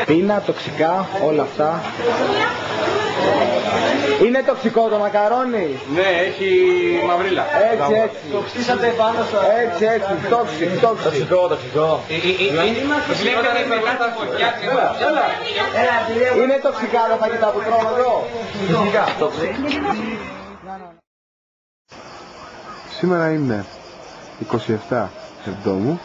πείνα, τοξικά, όλα αυτά. Είναι τοξικό το μακαρόνι? Ναι, έχει μαυρίλα. Έτσι, έτσι. Το χτίσατε πάνω στο... Έτσι, έτσι. Τοξικό. Είναι τοξικά τα φαγητά που τρώμε εδώ? Σήμερα είναι 27 Σεπτέμβρου.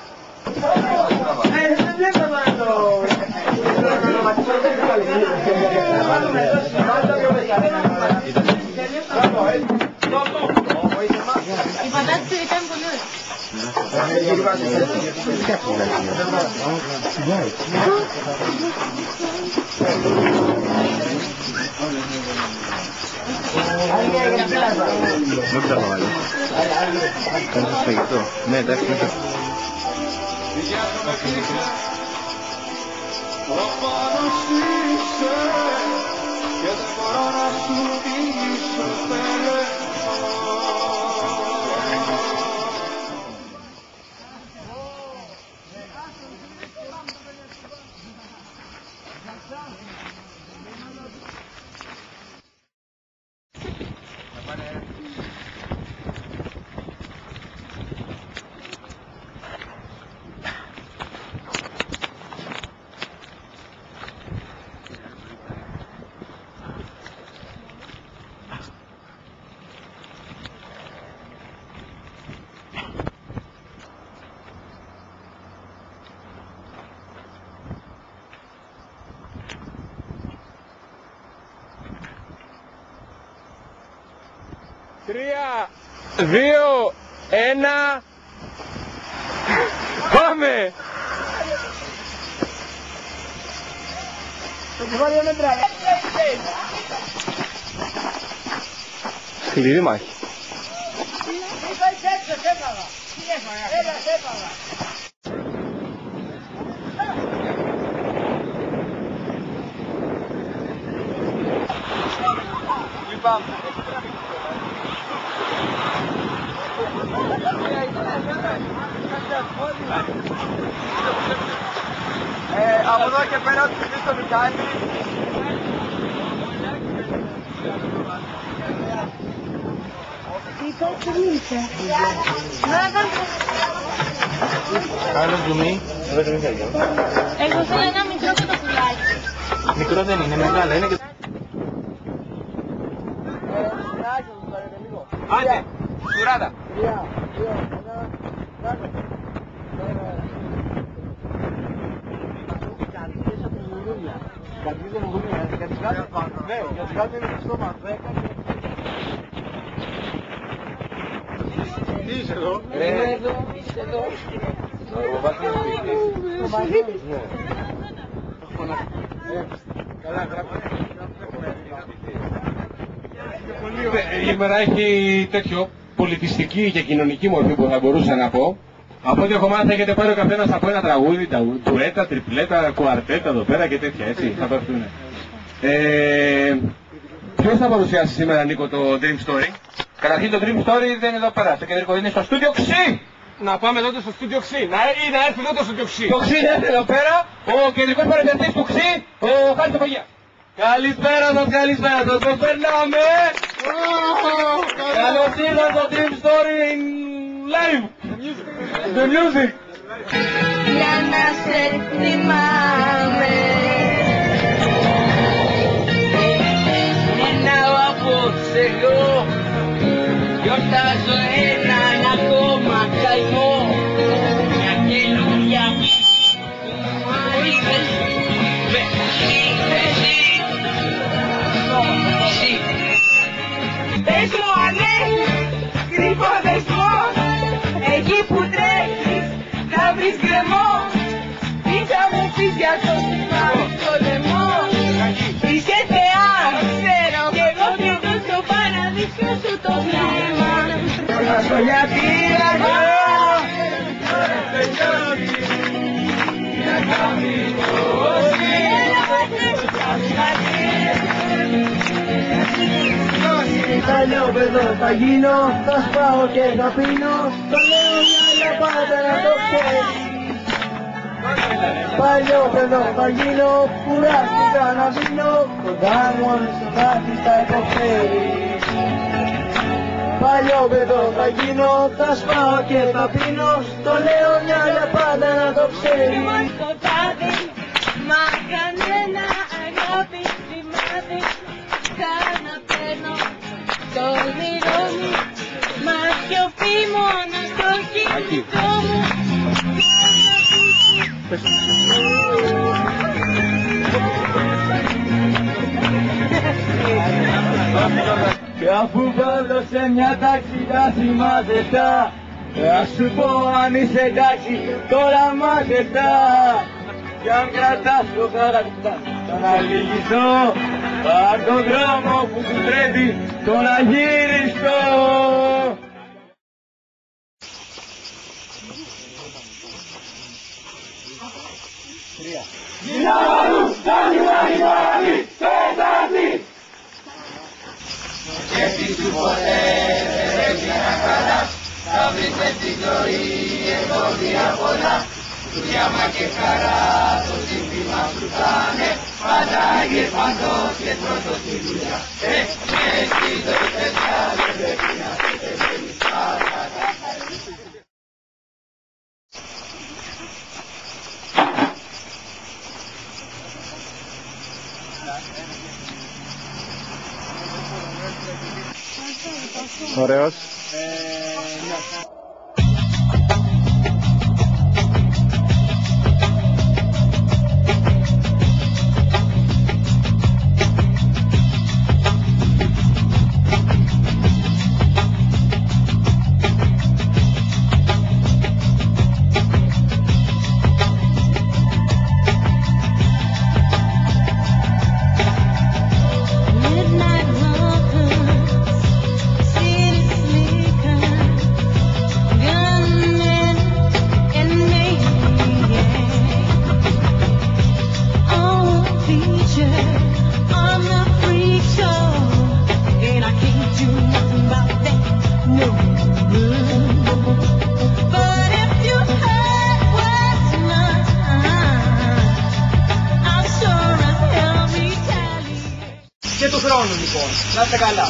Η πατάτη του ήταν πολύ Όχι τα βάλω. Κάνεις το φαγητό. Ναι, εντάξει, μετά. Τρία, 2, 1, πάμε! Σκληρή μάχη. Από εδώ και πέρα του πεις το Μιχάλη. Άλλο ζουμί. Εγώ θέλω ένα μικρό κοτοπουλάκι. Μικρό δεν είναι, μεγάλο είναι και... Άντε, σουράτα! Τι είσαι εδώ? Είσαι εδώ. Σήμερα έχει τέτοιο πολιτιστική και κοινωνική μορφή που θα μπορούσα να πω. Από ό,τι έχω μάθει έχετε πάρει ο καθένας από ένα τραγούδι, τουέτα, τριπλέτα, κουαρτέτα εδώ πέρα και τέτοια, έτσι, θα πέφτουνε. Ποιος θα παρουσιάσει σήμερα, Νίκο, το Dream Story? Καταρχήν το Dream Story δεν είναι εδώ πέρα, στο κεντρικό, είναι στο στούντιο Ξύ! Να πάμε τότε στο στούντιο Ξύ, να έρθει εδώ το στούντιο Ξύ. Το Ξύ είναι εδώ πέρα, ο κεντρικός παρεμβατής του Ξύ, ο Χάρης Τοφαγίας. Καλησπέρα σας, καλησπέρα σας, πώς περνάμε! Καλώς ήρθατε στο Dream Story in live! The music! Για να σε θυμάμαι. Γεννάω απόψε εγώ, γιορτάζω έναν ακόμα καημό. Μια καινούρια πες μου αν έχεις κρυφό δεσμό, εκεί που τρέχεις θα βρεις γκρεμό. Πίσα μου πεις για το στο λαιμό. Είσαι θεά, ξέρω, κι εγώ πιωτώ στο παραδείσιο σου το βλέμμα. Τα σχολιά πήρα τώρα τελειώνει, να κάνει Θα λέω παιδό, θα γίνω, θα σπάω και θα πίνω, θα λέω μια λαπάτα να το ξέρεις. παλιό παιδό θα γίνω, κουράστηκα να δίνω, κοντά μου όλες το λάθη θα έχω φέρει. Παλιό παιδό θα γίνω, θα σπάω και θα πίνω, το λέω μια για πάντα να το ξέρει. Το τάδι, μα κανένα αγάπη σημάδι, ξαναπαίρνω το όνειρό μου, μα σιωπή μόνο στο κινητό μου. Και αφού βάλω σε μια τάξη τα σημάδετα, ας σου πω αν είσαι εντάξει, τώρα μάζετα. Κι αν κρατάς το χαρακτήρα, το να λυγιστώ, πάρ' τον δρόμο που σου πρέπει, το να γυριστώ. Σκέψη σου ποτέ δεν πρέπει να χαλάς, θα βρεις μες στη ζωή εμπόδια πολλά. Δουλειά και χαρά το σύνθημα σου κάνε, πάντα άγιες παντός και πρώτος στη δουλειά. Εσύ το παιδιά δεν πρέπει να σε πεθαίνεις πάντα. Ωραίος. Και του χρόνου λοιπόν. Να είστε καλά.